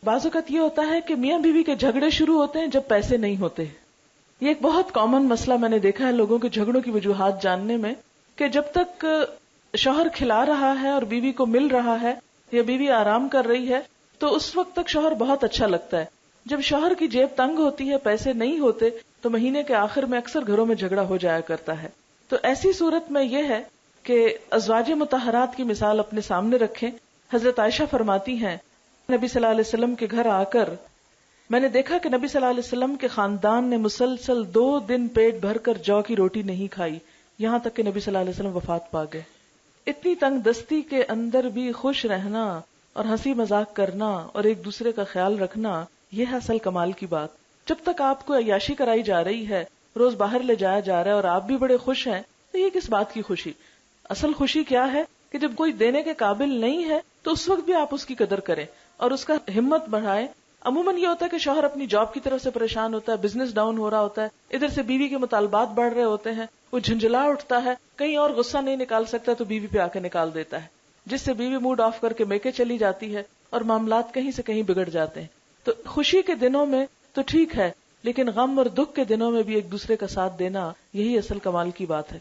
بعض اوقات یہ ہوتا ہے کہ میاں بیوی کے جھگڑے شروع ہوتے ہیں جب پیسے نہیں ہوتے. یہ ایک بہت کامن مسئلہ میں نے دیکھا ہے لوگوں کے جھگڑوں کی وجوہات جاننے میں، کہ جب تک شوہر کھلا رہا ہے اور بیوی کو مل رہا ہے یا بیوی آرام کر رہی ہے تو اس وقت تک شوہر بہت اچھا لگتا ہے. جب شوہر کی جیب تنگ ہوتی ہے، پیسے نہیں ہوتے، تو مہینے کے آخر میں اکثر گھروں میں جھگڑا ہو جایا کرتا ہے. تو ایسی صورت میں یہ ہے کہ ازواج مطہرات کی مثال اپنے سامنے رکھیں. حضرت عائشہ فرماتی ہیں نبی صلی اللہ علیہ وسلم کے گھر آ کر میں نے دیکھا کہ نبی صلی اللہ علیہ وسلم کے خاندان نے مسلسل 2 دن پیٹ بھر کر جو کی روٹی نہیں کھائی، یہاں تک کہ نبی صلی اللہ علیہ وسلم وفات پا گئے. اتنی تنگ دستی کے اندر بھی خوش رہنا اور ہنسی مذاق کرنا اور ایک دوسرے کا خیال رکھنا، یہ ہے اصل کمال کی بات. جب تک آپ کو عیاشی کرائی جا رہی ہے، روز باہر لے جایا جا رہا ہے اور آپ بھی بڑے خوش ہیں، تو یہ کس بات کی خوشی؟ اصل خوشی کیا ہے کہ جب کوئی دینے کے قابل نہیں ہے تو اس وقت بھی آپ اس کی قدر کریں اور اس کا ہمت بڑھائیں. عموماً یہ ہوتا ہے کہ شوہر اپنی جاب کی طرف سے پریشان ہوتا ہے، بزنس ڈاؤن ہو رہا ہوتا ہے، ادھر سے بیوی کے مطالبات بڑھ رہے ہوتے ہیں، وہ جھنجھلا اٹھتا ہے، کہیں اور غصہ نہیں نکال سکتا تو بیوی پہ آ کے نکال دیتا ہے، جس سے بیوی موڈ آف کر کے میکے چلی جاتی ہے اور معاملات کہیں سے کہیں بگڑ جاتے ہیں. تو خوشی کے دنوں میں تو ٹھیک ہے، لیکن غم اور دکھ کے دنوں میں بھی ایک دوسرے کا ساتھ دینا، یہی اصل کمال کی بات ہے.